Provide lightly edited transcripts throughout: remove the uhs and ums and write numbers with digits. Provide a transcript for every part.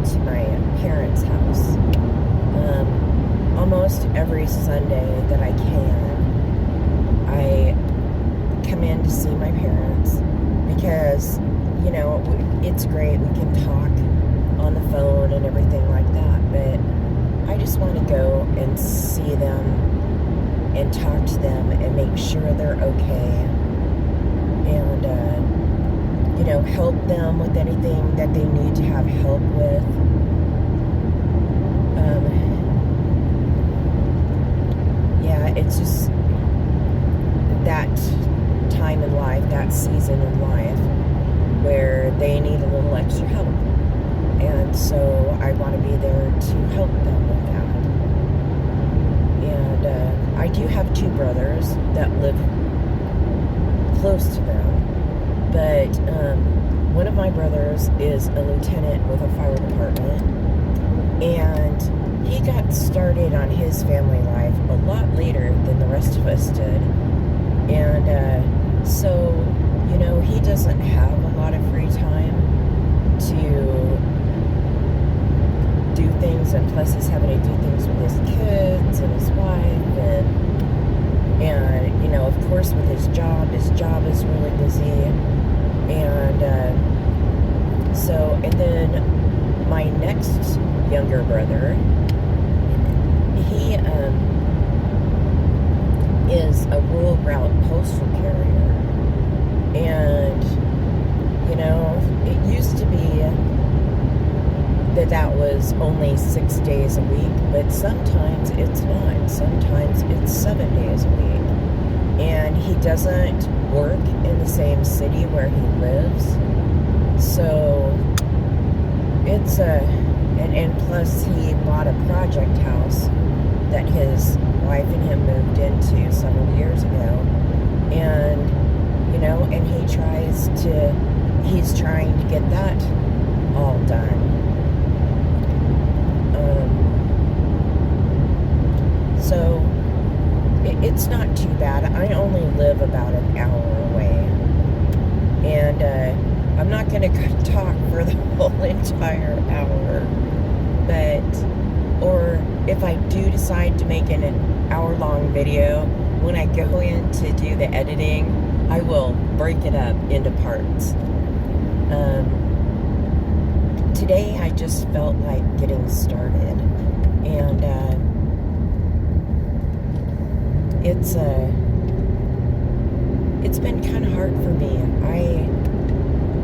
to my parents' house. Almost every Sunday that I can, I come in to see my parents because, it's great. We can talk on the phone and everything like that, but I just want to go and see them and talk to them and make sure they're okay and, help them with anything that they need to have help with. It's just that time in life, that season in life where they need a little extra help. And so I want to be there to help them with that. And I do have two brothers that live close to them. But one of my brothers is a lieutenant with a fire department. And he got started on his family life a lot later than the rest of us did. And so, he doesn't have a lot of free time to do things, and plus he's having to do things with his kids and his wife, and of course with his job is really busy. And and then my next younger brother, he is a rural route postal carrier. And, it used to be that was only 6 days a week, but sometimes it's not. Sometimes it's 7 days a week. And he doesn't work in the same city where he lives. So it's and plus he bought a project house that his wife and him moved into several years ago. And, and he's trying to get that all done. So it's not too bad. I only live about an hour away. And I'm not going to talk for the whole entire hour. Or if I do decide to make an hour-long video, when I go in to do the editing, I will break it up into parts. Today I just felt like getting started, and it's been kind of hard for me.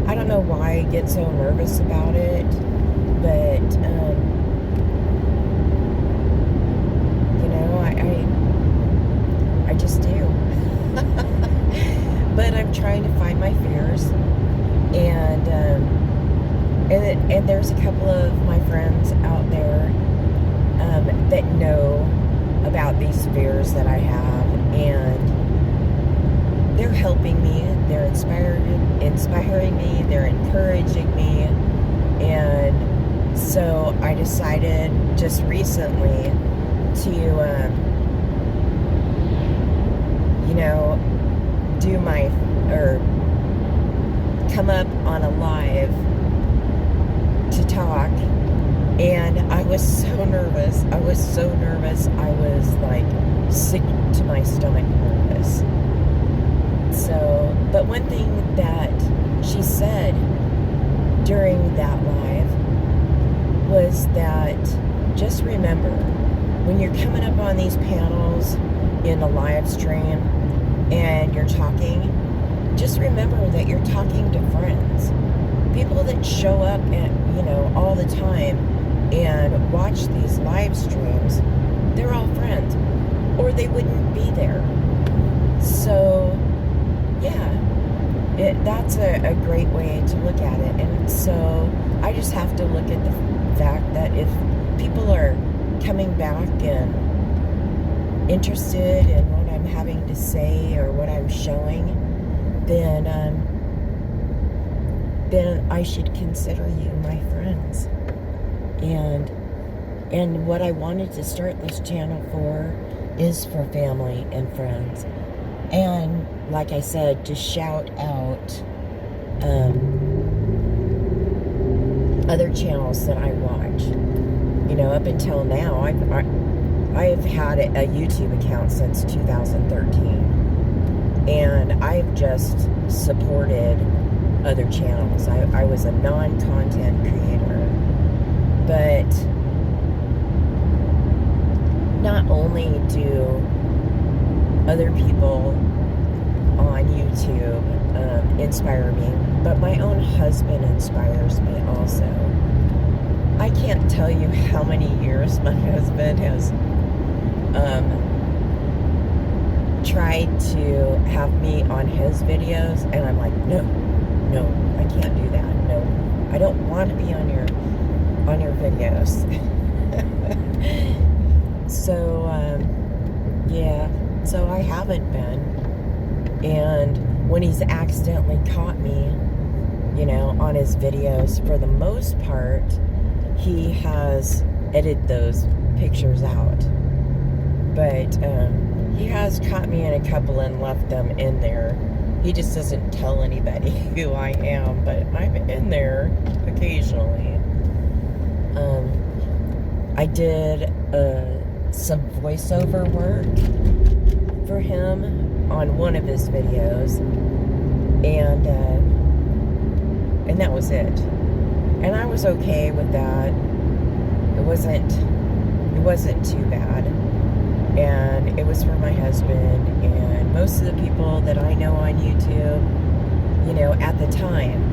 I don't know why I get so nervous about it, but I just do. But I'm trying to find my fears, and there's a couple of my friends out there that know about these fears that I have, and they're helping me, they're inspiring me, they're encouraging me. And so I decided just recently to come up on a live to talk. And I was so nervous. I was like sick to my stomach nervous. So, but one thing that she said during that live was that just remember, when you're coming up on these panels in a live stream and you're talking, just remember that you're talking to friends. People that show up all the time and watch these live streams, they're all friends, or they wouldn't be there. So, yeah, that's a great way to look at it. And so I just have to look at the fact that if people are coming back and interested in what I'm having to say or what I'm showing, then I should consider you my friends. And what I wanted to start this channel for is for family and friends. And like I said, to shout out other channels that I watch. You know, up until now, I've had a YouTube account since 2013, and I've just supported other channels. I was a non-content creator, but not only do other people on YouTube inspire me, but my own husband inspires me also. I can't tell you how many years my husband has tried to have me on his videos, and I'm like, no, I can't do that. No, I don't want to be on your videos. So yeah, so I haven't been. And when he's accidentally caught me, you know, on his videos, for the most part, he has edited those pictures out. But he has caught me in a couple and left them in there. He just doesn't tell anybody who I am, but I'm in there occasionally. I did some voiceover work for him on one of his videos, and that was it. And I was okay with that. It wasn't too bad. And it was for my husband, and most of the people that I know on YouTube, you know, at the time,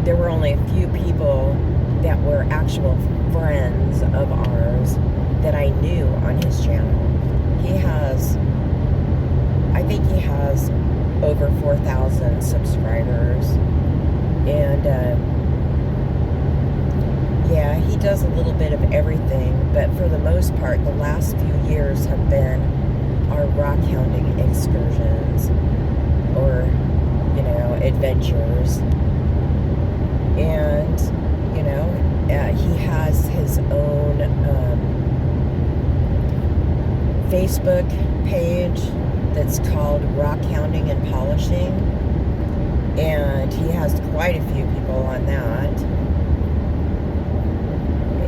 there were only a few people that were actual friends of ours that I knew on his channel. I think he has over 4,000 subscribers, and yeah, he does a little bit of everything, but for the most part, the last few years have been our rock hounding excursions, or, you know, adventures. And, you know, he has his own Facebook page that's called Rock Hounding and Polishing, and he has quite a few people on that.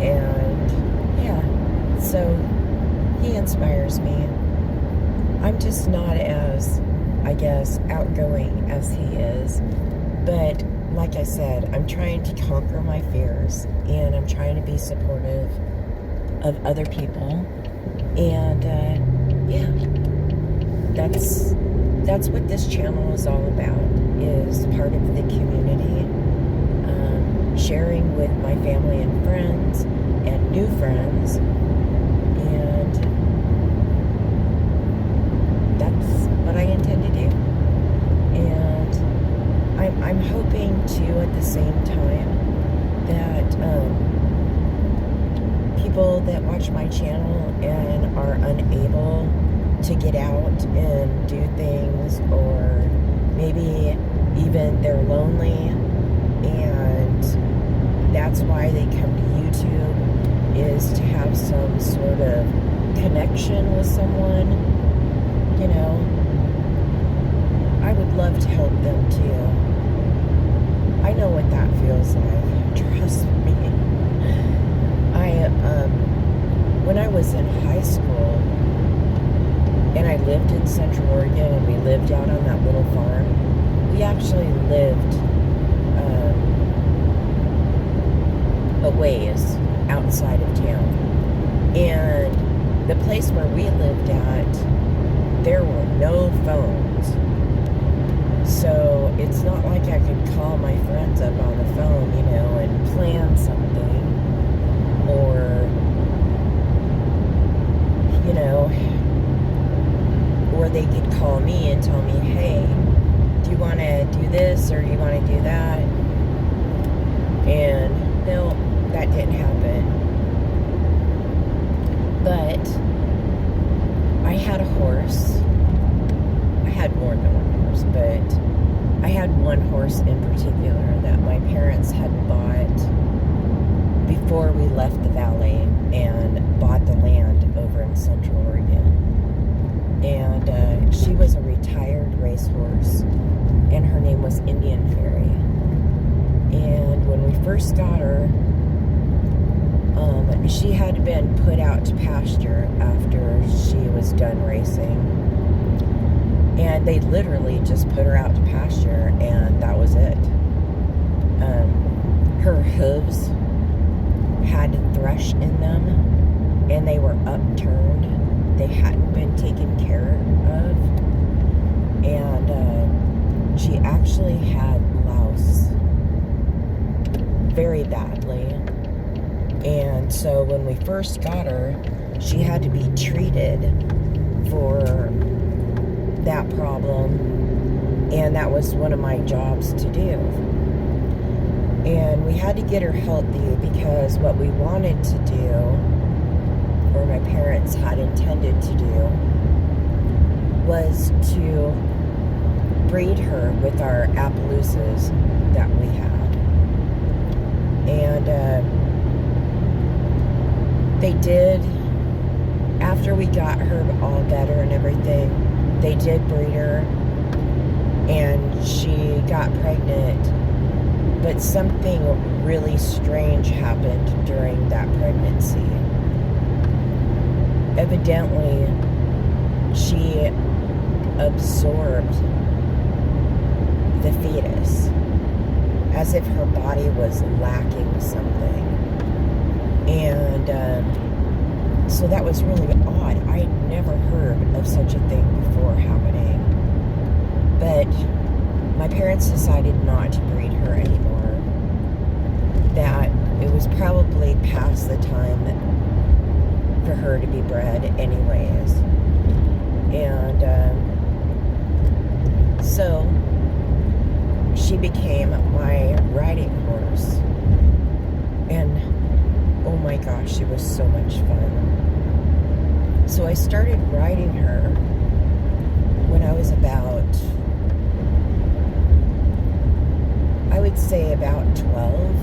And yeah, so he inspires me. I'm just not as, I guess, outgoing as he is, but like I said, I'm trying to conquer my fears, and I'm trying to be supportive of other people. And yeah, that's what this channel is all about, is part of the community, sharing with my family and friends and new friends, and that's what I intend to do. And I'm hoping too, at the same time, that people that watch my channel and are unable to get out and do things, or maybe even they're lonely and that's why they come to YouTube, is to have some sort of connection with someone, you know. I would love to help them too. I know what that feels like, trust me. When I was in high school, and I lived in Central Oregon, and we lived out on that little farm, we actually lived a ways outside of town. And the place where we lived at, there were no phones. So it's not like I could call my friends up on the phone, you know, and plan something. Or, you know, or they could call me and tell me, hey, do you want to do this, or do you want to do that? And no, that didn't happen. But I had a horse. I had more than one horse, but I had one horse in particular that my parents had bought before we left the valley and bought the land over in Central Oregon. And she was a retired racehorse, and her name was Indian Ferry. And when we first got her, she had been put out to pasture after she was done racing. And they literally just put her out to pasture, and that was it. Her hooves had thrush in them, and they were upturned. They hadn't been taken care of. And she actually had louse very badly. And so when we first got her, she had to be treated for that problem, and that was one of my jobs to do. And we had to get her healthy because what we wanted to do, or my parents had intended to do, was to breed her with our Appaloosas that we had. And they did, after we got her all better and everything, they did breed her, and she got pregnant, but something really strange happened during that pregnancy. Evidently, she absorbed the fetus as if her body was lacking something. And so that was really odd. I had never heard of such a thing before happening. But my parents decided not to breed her anymore. That it was probably past the time for her to be bred anyways. And so she became my riding horse. And oh my gosh, she was so much fun. So I started riding her when I was about, I would say about 12.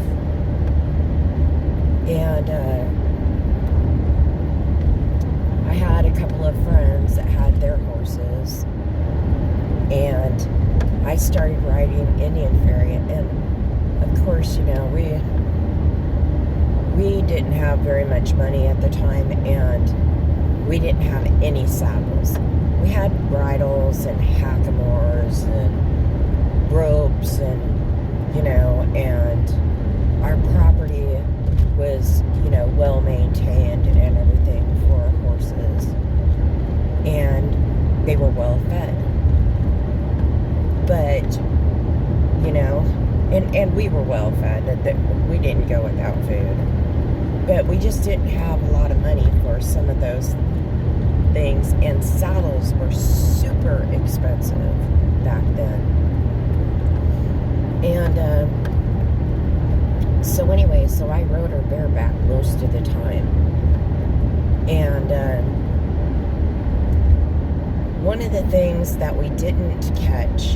And I had a couple of friends that had their horses, and I started riding Indian Ferry. And of course, you know, we didn't have very much money at the time, and we didn't have any saddles. We had bridles and hackamores and ropes, and, you know, and our property was, you know, well maintained and everything for our horses, and they were well fed. But, you know, and we were well fed. We didn't go without food. But we just didn't have a lot of money for some of those things, and saddles were super expensive back then. And so anyway, so I rode her bareback most of the time. And one of the things that we didn't catch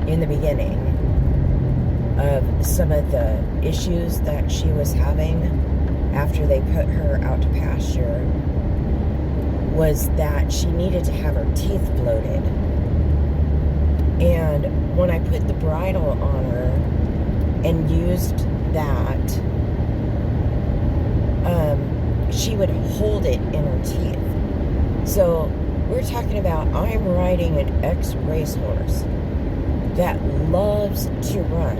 in the beginning of some of the issues that she was having after they put her out to pasture was that she needed to have her teeth floated. And when I put the bridle on her and used that, she would hold it in her teeth. So we're talking about, I'm riding an ex-racehorse that loves to run.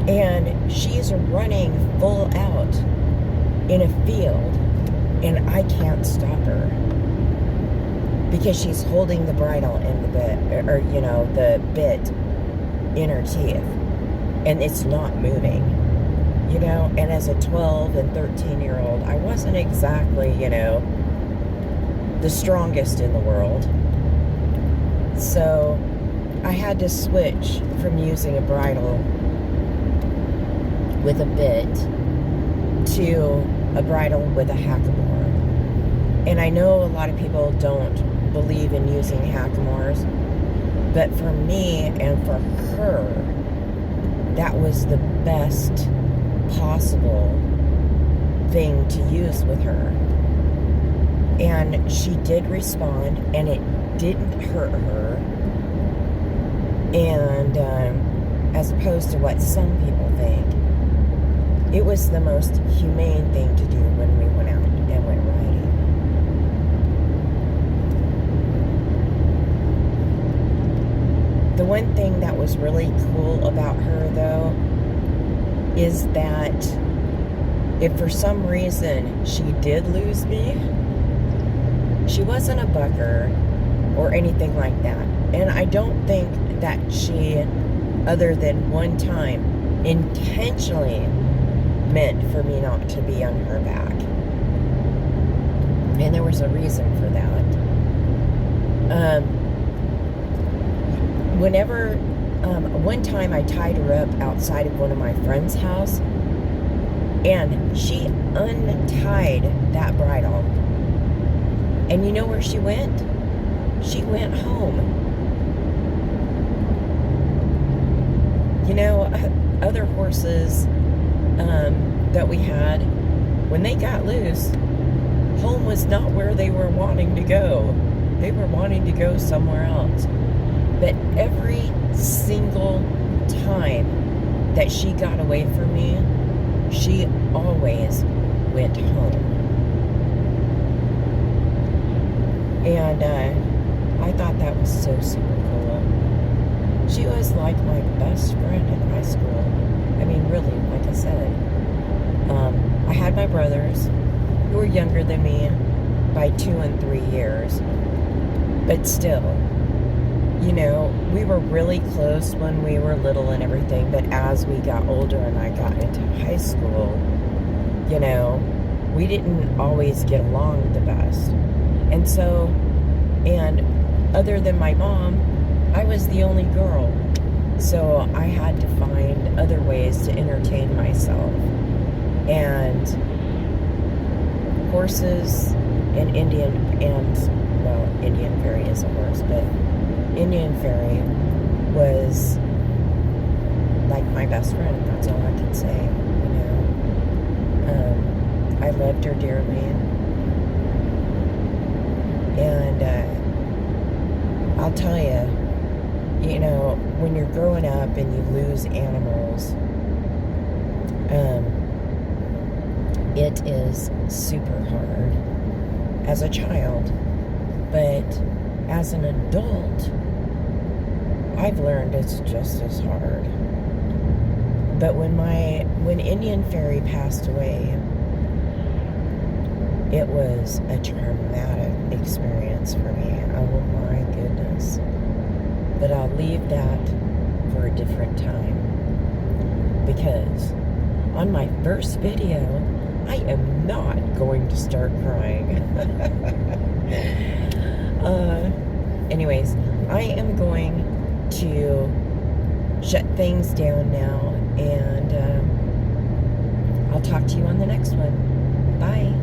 And she's running full out in a field, and I can't stop her because she's holding the bridle and the bit, or you know, the bit in her teeth, and it's not moving, you know. And as a 12 and 13-year-old, I wasn't exactly, you know, the strongest in the world. So I had to switch from using a bridle with a bit to a bridle with a hackamore. And I know a lot of people don't believe in using hackamores, but for me and for her, that was the best possible thing to use with her. And she did respond, and it didn't hurt her. And as opposed to what some people think, it was the most humane thing to do when we went out and went riding. The one thing that was really cool about her, though, is that if for some reason she did lose me, she wasn't a bucker or anything like that. And I don't think that she, other than one time, intentionally meant for me not to be on her back. And there was a reason for that. One time I tied her up outside of one of my friend's house, and she untied that bridle. And you know where she went? She went home. You know, other horses that we had, when they got loose, home was not where they were wanting to go. They were wanting to go somewhere else. But every single time that she got away from me, she always went home. And I thought that was so super cool. She was like my best friend in high school. I mean, really, like I said. I had my brothers who were younger than me by 2 and 3 years. But still, you know, we were really close when we were little and everything. But as we got older and I got into high school, you know, we didn't always get along the best. And so, and other than my mom, I was the only girl. So I had to find other ways to entertain myself. And horses and Indian Ferry is a horse, but Indian Ferry was like my best friend. That's all I can say, you know. I loved her dearly. And I'll tell you, you know, when you're growing up and you lose animals, it is super hard as a child. But as an adult, I've learned it's just as hard. But when Indian Ferry passed away, it was a traumatic experience for me. Oh my goodness. But I'll leave that for a different time. Because on my first video, I am not going to start crying. Anyways, I am going to shut things down now, and I'll talk to you on the next one. Bye.